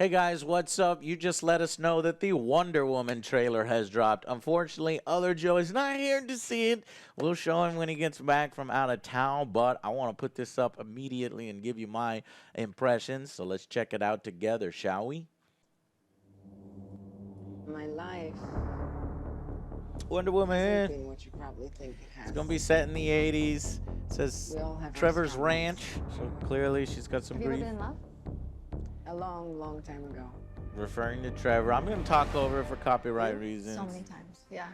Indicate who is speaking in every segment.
Speaker 1: Hey guys, what's up? You just let us know that the Wonder Woman trailer has dropped. Unfortunately, other Joe is not here to see it. We'll show him when he gets back from out of town, but I want to put this up immediately and give you my impressions. So let's check it out together, shall we?
Speaker 2: My life
Speaker 1: Wonder
Speaker 2: hasn't
Speaker 1: Woman.
Speaker 2: been what you probably think it has.
Speaker 1: It's going to be set in the 80s. It says
Speaker 2: We all have our
Speaker 1: Trevor's
Speaker 2: struggles.
Speaker 1: Ranch. So clearly she's got some
Speaker 3: Have you ever
Speaker 1: grief.
Speaker 3: been in love?
Speaker 2: A long, long time ago.
Speaker 1: Referring to Trevor. I'm going to talk over it for copyright
Speaker 3: You?
Speaker 1: reasons.
Speaker 3: So many times. Yeah.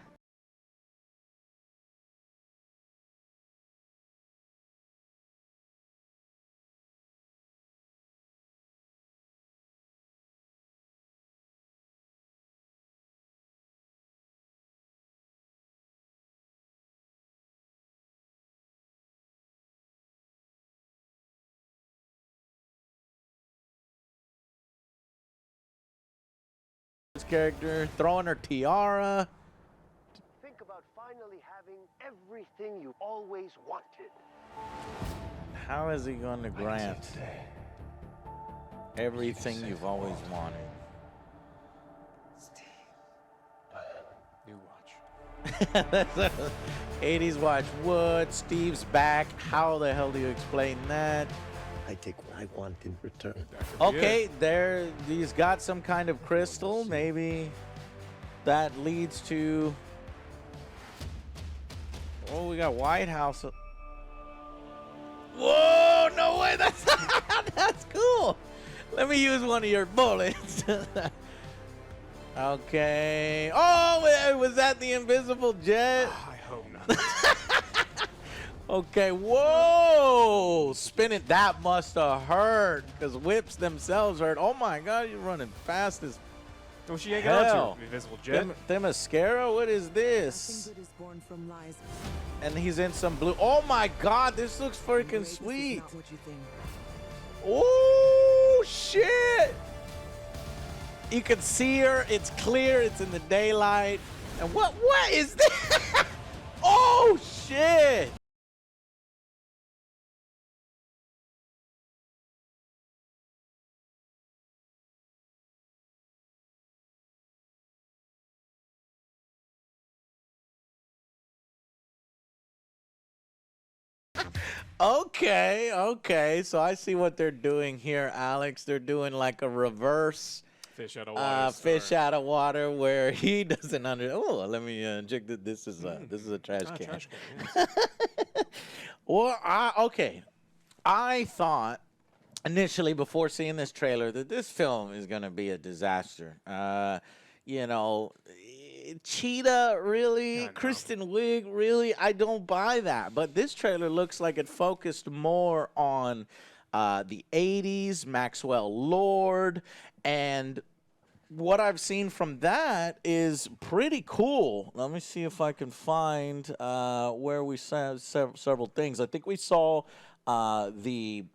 Speaker 1: Character throwing her tiara.
Speaker 4: Think about finally having everything you always wanted.
Speaker 1: How is he going to grant everything you've always wanted?
Speaker 4: New watch.
Speaker 1: That's a 80s watch. Wood, Steve's back. How the hell do you explain that?
Speaker 4: I take what I want in return.
Speaker 1: Okay, there. He's got some kind of crystal. Maybe that leads to. Oh, we got White House. Whoa! No way. That's that's cool. Let me use one of your bullets. Okay. Oh, was that the invisible jet?
Speaker 5: I hope not.
Speaker 1: Okay, whoa! Spinning, that must have hurt, because whips themselves hurt. Oh my god, you're running fast as
Speaker 5: Well, she ain't got
Speaker 1: hell.
Speaker 5: to invisible jet.
Speaker 1: The mascara? What is this?
Speaker 6: Good is born from lies.
Speaker 1: And he's in some blue. Oh my god, this looks freaking
Speaker 6: This is
Speaker 1: sweet.
Speaker 6: not what you think.
Speaker 1: Oh shit! You can see her, it's clear, it's in the daylight. And what is this? Oh shit! Okay. So I see what they're doing here, Alex. They're doing like a reverse
Speaker 5: Fish out of water.
Speaker 1: fish out of water where he doesn't under. Oh, let me inject it. This is a trash can.
Speaker 5: Trash can, yes.
Speaker 1: Well, okay. I thought initially before seeing this trailer that this film is going to be a disaster. Cheetah, really?
Speaker 5: know.
Speaker 1: Kristen, Wiig, really? I don't buy that. But this trailer looks like it focused more on the 80s, Maxwell Lord, and what I've seen from that is pretty cool. Let me see if I can find where we saw several things. I think we saw the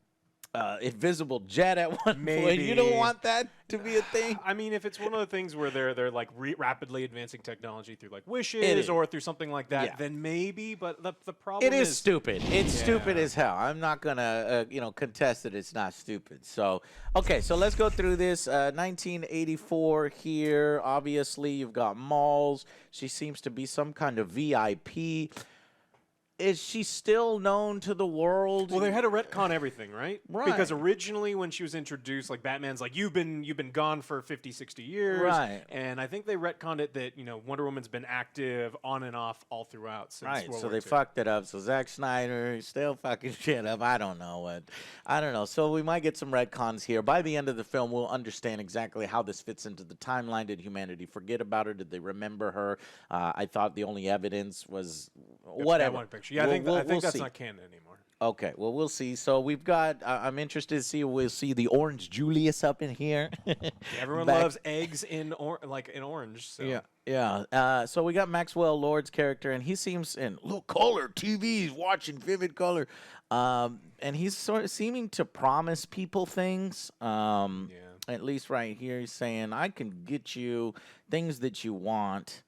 Speaker 1: invisible jet at one point.
Speaker 5: Maybe.
Speaker 1: You don't want that to be a thing?
Speaker 5: I mean, if it's one of the things where they're like rapidly advancing technology through like
Speaker 1: It
Speaker 5: wishes
Speaker 1: is.
Speaker 5: or through something like that,
Speaker 1: Yeah.
Speaker 5: then maybe. But the problem
Speaker 1: It is stupid. It's
Speaker 5: Yeah.
Speaker 1: stupid as hell. I'm not gonna, contest that it's not stupid. So, okay, so let's go through this. 1984 here. Obviously, you've got malls. She seems to be some kind of VIP. Is she still known to the world?
Speaker 5: Well, they had to retcon everything, right?
Speaker 1: Right.
Speaker 5: Because originally when she was introduced, like Batman's like, you've been gone for 50, 60 years.
Speaker 1: Right.
Speaker 5: And I think they retconned it that, Wonder Woman's been active on and off all throughout since
Speaker 1: Right,
Speaker 5: World
Speaker 1: so
Speaker 5: War
Speaker 1: they
Speaker 5: II.
Speaker 1: fucked it up. So Zack Snyder is still fucking shit up. I don't know. So we might get some retcons here. By the end of the film, we'll understand exactly how this fits into the timeline. Did humanity forget about her? Did they remember her? I thought the only evidence was whatever.
Speaker 5: That one picture. Yeah, I think
Speaker 1: We'll
Speaker 5: that's
Speaker 1: see.
Speaker 5: not canon anymore.
Speaker 1: Okay, well, we'll see. So we've got, I'm interested to see, we'll see the Orange Julius up in here.
Speaker 5: Everyone
Speaker 1: Back-
Speaker 5: loves eggs in orange. So.
Speaker 1: Yeah. So we got Maxwell Lord's character, and he seems in look color TVs, watching vivid color, and he's sort of seeming to promise people things. At least right here, he's saying, "I can get you things that you want."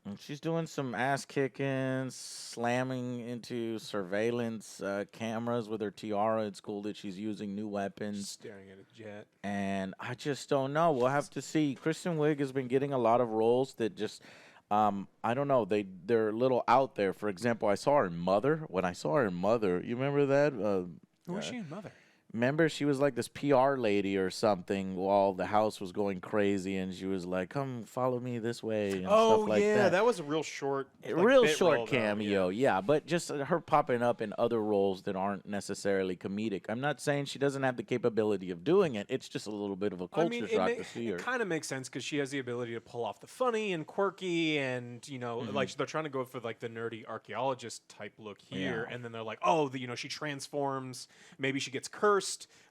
Speaker 1: And she's doing some ass kicking, slamming into surveillance cameras with her tiara. It's cool that she's using new weapons.
Speaker 5: Staring at a jet.
Speaker 1: And I just don't know. We'll have to see. Kristen Wiig has been getting a lot of roles that just, I don't know. They're a little out there. For example, I saw her in Mother. When I saw her in Mother, you remember that?
Speaker 5: Who was she in Mother?
Speaker 1: Remember, she was like this PR lady or something while the house was going crazy, and she was like, "Come, follow me this way," and stuff like
Speaker 5: yeah,
Speaker 1: that.
Speaker 5: that was a real short,
Speaker 1: Real
Speaker 5: bit
Speaker 1: short
Speaker 5: role, though,
Speaker 1: cameo,
Speaker 5: yeah.
Speaker 1: yeah, but just her popping up in other roles that aren't necessarily comedic. I'm not saying she doesn't have the capability of doing it. It's just a little bit of a culture shock to see her.
Speaker 5: It kind of makes sense because she has the ability to pull off the funny and quirky, and like they're trying to go for like the nerdy archaeologist type look here,
Speaker 1: Yeah.
Speaker 5: and then they're like, oh, she transforms. Maybe she gets cursed,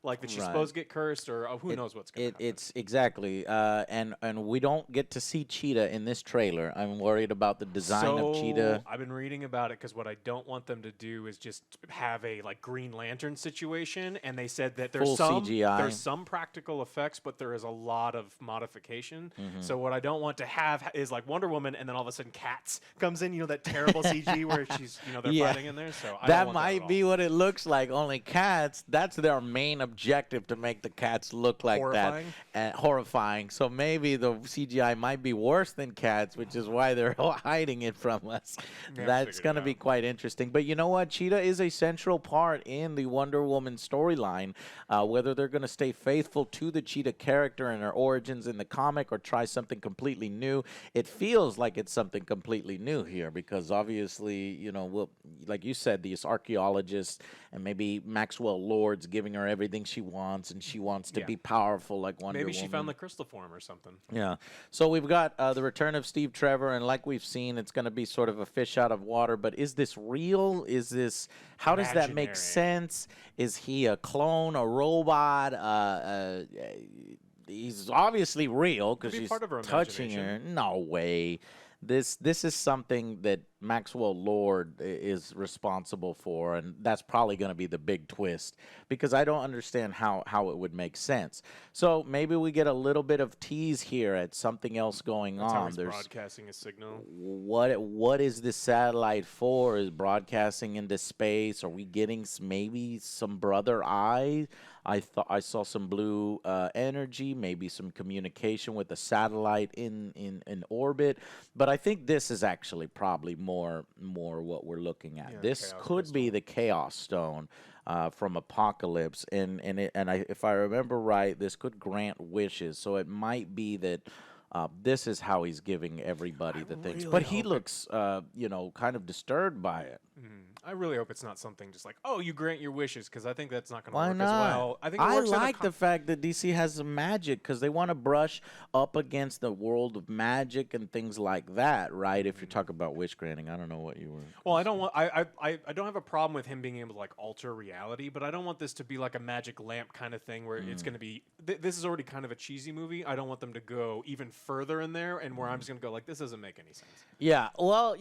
Speaker 5: like that she's
Speaker 1: Right.
Speaker 5: supposed to get cursed, or who knows what's going to happen.
Speaker 1: It's exactly, and we don't get to see Cheetah in this trailer. I'm worried about the design of Cheetah.
Speaker 5: I've been reading about it because what I don't want them to do is just have a like Green Lantern situation. And they said that
Speaker 1: Full CGI.
Speaker 5: there's some practical effects, but there is a lot of modification. So what I don't want to have is like Wonder Woman, and then all of a sudden Cats comes in. That terrible CG where she's they're
Speaker 1: Yeah.
Speaker 5: fighting in there. So I don't
Speaker 1: That
Speaker 5: want
Speaker 1: might
Speaker 5: at
Speaker 1: be
Speaker 5: all.
Speaker 1: what it looks like. Only Cats, that's their main objective, to make the Cats look like
Speaker 5: Horrifying?
Speaker 1: that. And horrifying. So maybe the CGI might be worse than Cats, which is why they're hiding it from us.
Speaker 5: Yeah,
Speaker 1: That's
Speaker 5: figured
Speaker 1: going to
Speaker 5: it
Speaker 1: be
Speaker 5: out.
Speaker 1: quite interesting. But you know what? Cheetah is a central part in the Wonder Woman storyline. Whether they're going to stay faithful to the Cheetah character and her origins in the comic or try something completely new, it feels like it's something completely new here because obviously, like you said, these archaeologists and maybe Maxwell Lord's giving her everything she wants, and she wants to
Speaker 5: Yeah.
Speaker 1: be powerful like Wonder
Speaker 5: Maybe
Speaker 1: Woman.
Speaker 5: she found the crystal form or something.
Speaker 1: Yeah. So we've got the return of Steve Trevor, and like we've seen, it's going to be sort of a fish out of water. But is this real? How does that make
Speaker 5: Imaginary.
Speaker 1: sense? Is he a clone, a robot? He's obviously real because
Speaker 5: Could be
Speaker 1: she's
Speaker 5: part of her
Speaker 1: touching her.
Speaker 5: imagination.
Speaker 1: No way. This is something that Maxwell Lord is responsible for, and that's probably going to be the big twist because I don't understand how it would make sense. So maybe we get a little bit of tease here at something else going
Speaker 5: That's how
Speaker 1: on.
Speaker 5: he's broadcasting a signal.
Speaker 1: What is this satellite for? Is broadcasting into space? Are we getting maybe some brother eye? I thought I saw some blue energy, maybe some communication with the satellite in orbit. But I think this is actually probably more what we're looking at.
Speaker 5: Yeah,
Speaker 1: This
Speaker 5: Chaos
Speaker 1: could be
Speaker 5: Crystal.
Speaker 1: the Chaos Stone from Apocalypse, if I remember right, this could grant wishes. So it might be that. This is how he's giving everybody the things,
Speaker 5: really
Speaker 1: but he
Speaker 5: hope
Speaker 1: looks, kind of disturbed by it.
Speaker 5: I really hope it's not something just like, oh, you grant your wishes, because I think that's not going to
Speaker 1: Why
Speaker 5: work
Speaker 1: not?
Speaker 5: as well. I think it
Speaker 1: I
Speaker 5: works in a
Speaker 1: like the fact that DC has some magic because they want to brush up against the world of magic and things like that, right? If you talk about wish granting, I don't know what you were.
Speaker 5: Well, I don't want. I don't have a problem with him being able to like alter reality, but I don't want this to be like a magic lamp kind of thing where it's going to be. This is already kind of a cheesy movie. I don't want them to go even further in there, and where I'm just going to go like, this doesn't make any sense.
Speaker 1: Yeah, well,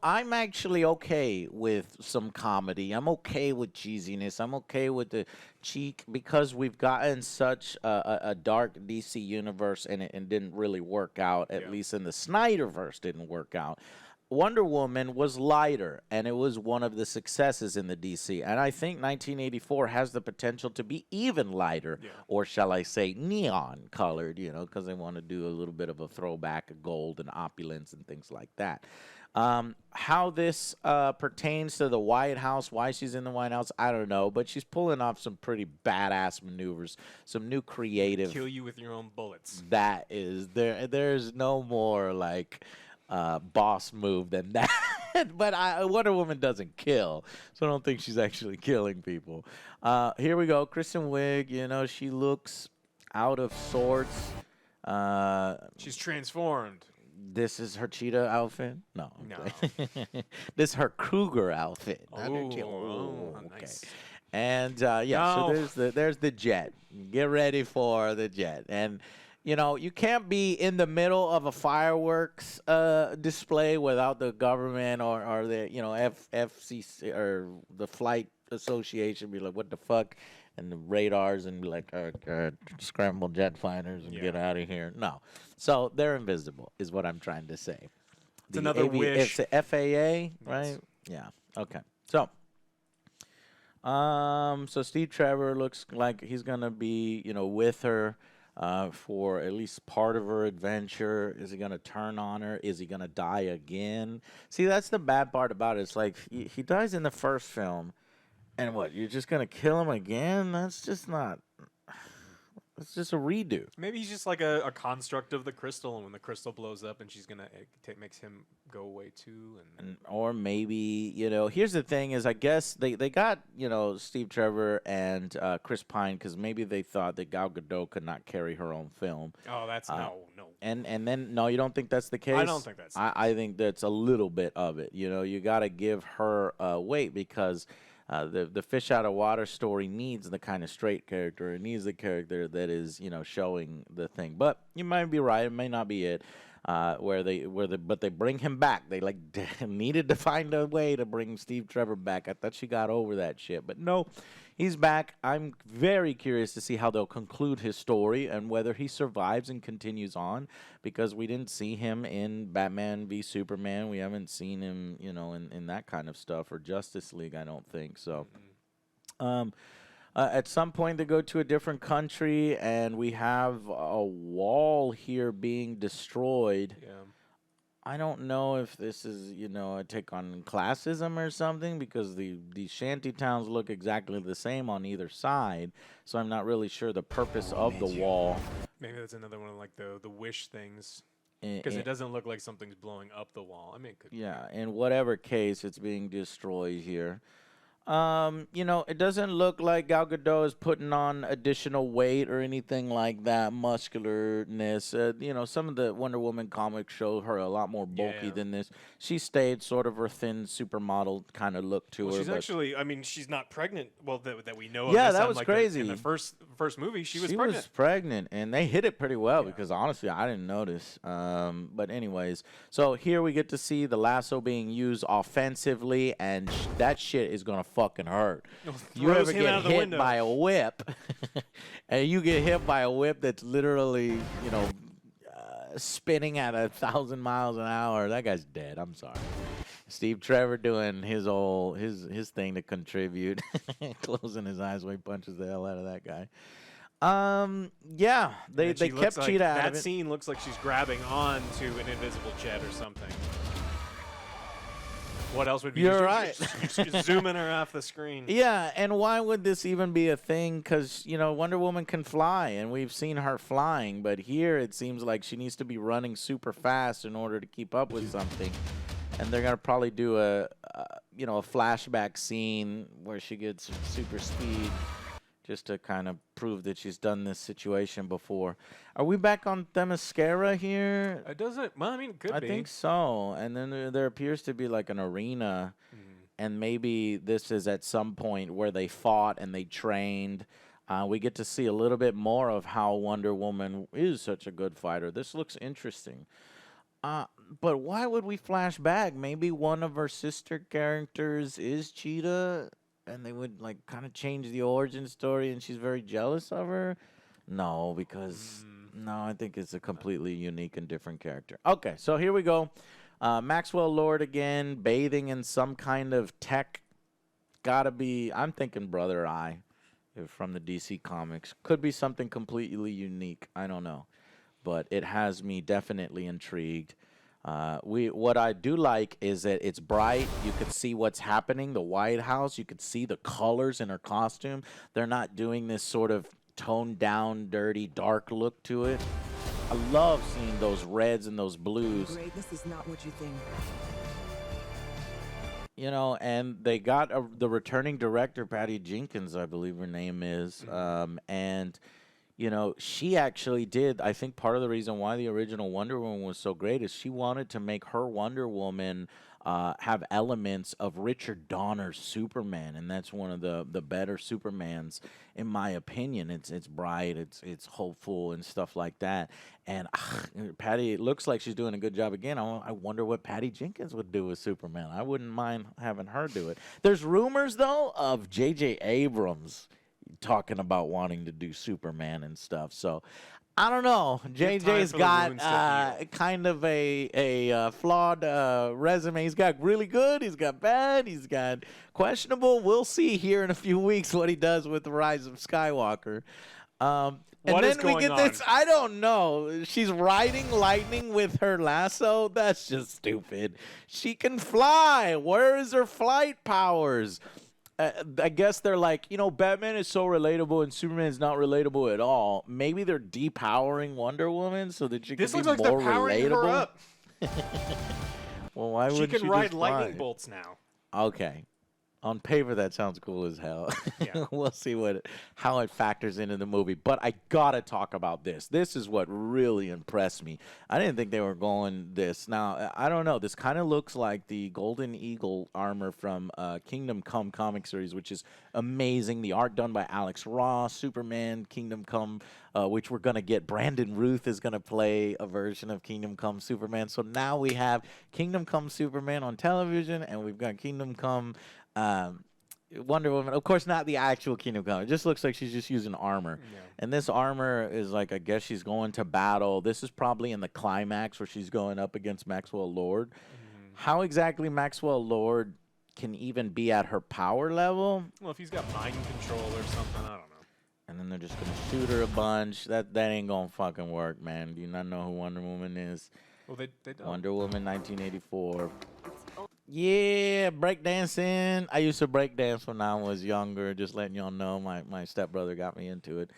Speaker 1: I'm actually okay with some comedy. I'm okay with cheesiness. I'm okay with the cheek because we've gotten such a dark DC universe and it didn't really work out, at
Speaker 5: Yeah.
Speaker 1: least in the Snyderverse didn't work out. Wonder Woman was lighter, and it was one of the successes in the DC. And I think 1984 has the potential to be even lighter,
Speaker 5: Yeah.
Speaker 1: or shall I say neon colored, because they want to do a little bit of a throwback of gold and opulence and things like that. How this pertains to the White House, why she's in the White House, I don't know. But she's pulling off some pretty badass maneuvers, some new creative.
Speaker 5: Kill you with your own bullets.
Speaker 1: That is, there's no more like boss move than that. But Wonder Woman doesn't kill, so I don't think she's actually killing people. Here we go. Kristen Wiig, she looks out of sorts.
Speaker 5: She's transformed.
Speaker 1: This is her cheetah outfit? No. I'm
Speaker 5: No.
Speaker 1: kidding. This is her Cougar outfit. not her
Speaker 5: Oh,
Speaker 1: cheetah.
Speaker 5: oh,
Speaker 1: okay.
Speaker 5: nice.
Speaker 1: And yeah,
Speaker 5: No.
Speaker 1: so there's the jet. Get ready for the jet. And you can't be in the middle of a fireworks display without the government or the FCC or the flight association be like, what the fuck? And the radars and be like, scramble jet fighters and get
Speaker 5: Yeah.
Speaker 1: out of here. No. So they're invisible is what I'm trying to say.
Speaker 5: It's another wish.
Speaker 1: It's the FAA, right? Yeah. Okay. So, so Steve Trevor looks like he's gonna be, with her for at least part of her adventure. Is he gonna turn on her? Is he gonna die again? See, that's the bad part about it. It's like he dies in the first film, and what? You're just gonna kill him again? That's just not. It's just a redo.
Speaker 5: Maybe he's just like a construct of the crystal, and when the crystal blows up, and she's gonna makes him go away too,
Speaker 1: Or maybe here's the thing: is I guess they got Steve Trevor and Chris Pine because maybe they thought that Gal Gadot could not carry her own film.
Speaker 5: Oh, that's no.
Speaker 1: And then no, you don't think that's the case?
Speaker 5: I don't think that's.
Speaker 1: I think that's a little bit of it. You got to give her weight because. The fish out of water story needs the kind of straight character. It needs the character that is, showing the thing. But you might be right. It may not be it. But they bring him back. They needed to find a way to bring Steve Trevor back. I thought she got over that shit, but no, he's back. I'm very curious to see how they'll conclude his story and whether he survives and continues on, because we didn't see him in Batman v Superman. We haven't seen him, in that kind of stuff, or Justice League. I don't think so. At some point, they go to a different country, and we have a wall here being destroyed.
Speaker 5: Yeah.
Speaker 1: I don't know if this is, a take on classism or something, because these shanty towns look exactly the same on either side. So I'm not really sure the purpose of the wall.
Speaker 5: Maybe that's another one of like the wish things. Because it doesn't look like something's blowing up the wall. I mean, it could.
Speaker 1: Yeah, in whatever case, it's being destroyed here. It doesn't look like Gal Gadot is putting on additional weight or anything like that, muscularness. Some of the Wonder Woman comics show her a lot more bulky than this. She stayed sort of her thin supermodel kind of look to her.
Speaker 5: She's actually, she's not pregnant. Well, that we know of.
Speaker 1: Yeah, that was crazy.
Speaker 5: In the first movie, she was
Speaker 1: pregnant. She was pregnant, and they hit it pretty well because honestly, I didn't notice. But anyways, so here we get to see the lasso being used offensively, and that shit is gonna fucking hurt. You ever get hit by a whip, and you get hit by a whip that's literally, spinning at 1,000 miles an hour, that guy's dead. I'm sorry. Steve Trevor doing his thing to contribute, closing his eyes while he punches the hell out of that guy. They kept Cheetah out of it.
Speaker 5: That scene looks like she's grabbing on to an invisible jet or something. What else would be?
Speaker 1: You're right.
Speaker 5: Just zooming her off the screen.
Speaker 1: Yeah, and why would this even be a thing? Because, Wonder Woman can fly, and we've seen her flying. But here it seems like she needs to be running super fast in order to keep up with something. And they're going to probably do a flashback scene where she gets super speed just to kind of prove that she's done this situation before. Are we back on Themyscira here?
Speaker 5: It doesn't. Well, it could be.
Speaker 1: I think so. And then there appears to be like an arena, and maybe this is at some point where they fought and they trained. We get to see a little bit more of how Wonder Woman is such a good fighter. This looks interesting. But why would we flash back? Maybe one of her sister characters is Cheetah, and they would like kind of change the origin story, and she's very jealous of her. No, because no, I think it's a completely unique and different character. Okay, so here we go. Maxwell Lord again, bathing in some kind of tech. Gotta be, I'm thinking Brother Eye from the DC Comics. Could be something completely unique. I don't know. But it has me definitely intrigued. What I do like is that it's bright. You could see what's happening. The White House. You could see the colors in her costume. They're not doing this sort of toned down, dirty, dark look to it. I love seeing those reds and those blues.
Speaker 3: Greatness is not what you think.
Speaker 1: And they got the returning director, Patty Jenkins, I believe her name is, and. She actually did. I think part of the reason why the original Wonder Woman was so great is she wanted to make her Wonder Woman have elements of Richard Donner's Superman, and that's one of the better Supermans in my opinion. It's bright, it's hopeful and stuff like that. And Patty, it looks like she's doing a good job again. I wonder what Patty Jenkins would do with Superman. I wouldn't mind having her do it. There's rumors though of J.J. Abrams talking about wanting to do Superman and stuff. So I don't know.
Speaker 5: Give time
Speaker 1: JJ's
Speaker 5: for the
Speaker 1: got
Speaker 5: wounds to heal.
Speaker 1: kind of a flawed resume. He's got really good. He's got bad. He's got questionable. We'll see here in a few weeks what he does with the Rise of Skywalker. And
Speaker 5: What
Speaker 1: then
Speaker 5: is
Speaker 1: we
Speaker 5: going
Speaker 1: get
Speaker 5: on?
Speaker 1: this. I don't know. She's riding lightning with her lasso. That's just stupid. She can fly. Where is her flight powers? I guess they're like, Batman is so relatable and Superman is not relatable at all. Maybe they're depowering Wonder Woman so that she can
Speaker 5: This
Speaker 1: be
Speaker 5: looks like
Speaker 1: more
Speaker 5: they're powering
Speaker 1: relatable.
Speaker 5: her up.
Speaker 1: Well, why
Speaker 5: She
Speaker 1: would
Speaker 5: can
Speaker 1: she
Speaker 5: ride
Speaker 1: just
Speaker 5: lightning
Speaker 1: fly?
Speaker 5: bolts now.
Speaker 1: Okay. On paper, that sounds cool as hell.
Speaker 5: Yeah.
Speaker 1: We'll see how it factors into the movie. But I gotta talk about this. This is what really impressed me. I didn't think they were going this. Now, I don't know. This kind of looks like the Golden Eagle armor from Kingdom Come comic series, which is amazing. The art done by Alex Ross, Superman, Kingdom Come, which we're gonna get. Brandon Ruth is gonna play a version of Kingdom Come Superman. So now we have Kingdom Come Superman on television, and we've got Kingdom Come Wonder Woman. Of course, not the actual Kingdom Come. It just looks like she's just using armor.
Speaker 5: Yeah.
Speaker 1: And this armor is like, I guess she's going to battle. This is probably in the climax where she's going up against Maxwell Lord. How exactly Maxwell Lord can even be at her power level?
Speaker 5: Well, if he's got mind control or something, I don't know.
Speaker 1: And then they're just going to shoot her a bunch. That ain't going to fucking work, man. Do you not know who Wonder Woman is?
Speaker 5: Well, they don't.
Speaker 1: Wonder Woman 1984. Yeah, breakdancing. I used to breakdance when I was younger, just letting y'all know. My stepbrother got me into it.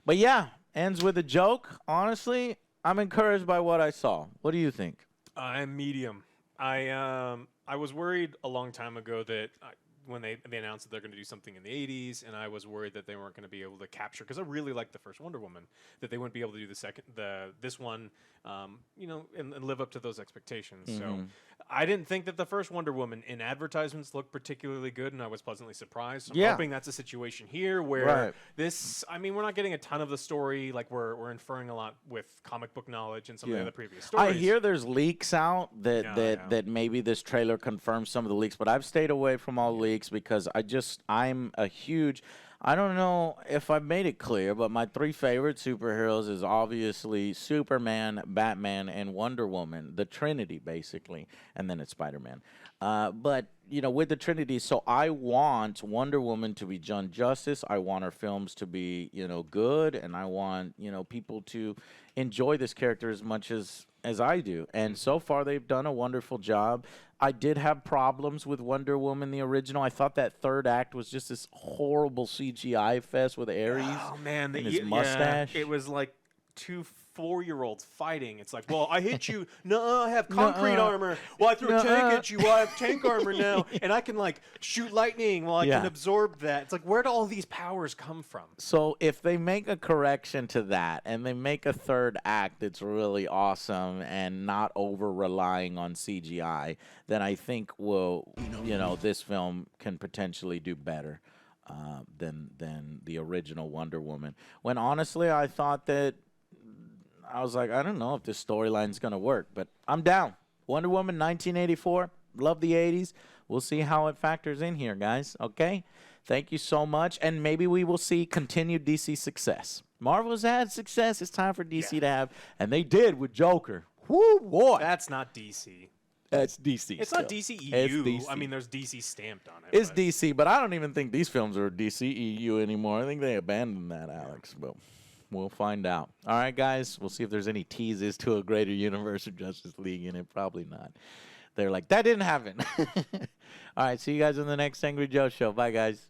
Speaker 1: But yeah, ends with a joke. Honestly, I'm encouraged by what I saw. What do you think?
Speaker 5: I'm medium. I was worried a long time ago that when they announced that they're going to do something in the 80s, and I was worried that they weren't going to be able to capture, because I really liked the first Wonder Woman, that they wouldn't be able to do this one, and live up to those expectations. So I didn't think that the first Wonder Woman in advertisements looked particularly good, and I was pleasantly surprised. So I'm hoping that's a situation here where we're not getting a ton of the story, like we're inferring a lot with comic book knowledge and some of the other previous stories.
Speaker 1: I hear there's leaks out that maybe this trailer confirms some of the leaks, but I've stayed away from all leaks because I'm a huge, I don't know if I've made it clear, but my three favorite superheroes is obviously Superman, Batman, and Wonder Woman, the Trinity basically, and then it's Spider-Man. But with the Trinity, so I want Wonder Woman to be done justice. I want her films to be, good, and I want, people to enjoy this character as much as I do. And so far, they've done a wonderful job. I did have problems with Wonder Woman, the original. I thought that third act was just this horrible CGI fest with Ares.
Speaker 5: Oh man,
Speaker 1: and his mustache.
Speaker 5: It was like 2 4-year-olds fighting. It's like, well, I hit you. No, I have concrete armor. Well, I threw a tank at you. Well, I have tank armor now, and I can like shoot lightning. Well, I can absorb that. It's like, where do all these powers come from?
Speaker 1: So if they make a correction to that and they make a third act that's really awesome and not over relying on CGI, then I think this film can potentially do better than the original Wonder Woman. When honestly, I thought that. I was like, I don't know if this storyline's going to work, but I'm down. Wonder Woman 1984. Love the 80s. We'll see how it factors in here, guys. Okay? Thank you so much. And maybe we will see continued DC success. Marvel's had success. It's time for DC to have. And they did with Joker. Woo, boy.
Speaker 5: That's not DC.
Speaker 1: That's DC.
Speaker 5: It's
Speaker 1: still.
Speaker 5: not DC EU.
Speaker 1: It's DC.
Speaker 5: I mean, there's DC stamped on it.
Speaker 1: It's DC, but I don't even think these films are DC EU anymore. I think they abandoned that, Alex. But we'll find out. All right, guys. We'll see if there's any teases to a greater universe of Justice League in it. Probably not. They're like, that didn't happen. All right. See you guys in the next Angry Joe show. Bye, guys.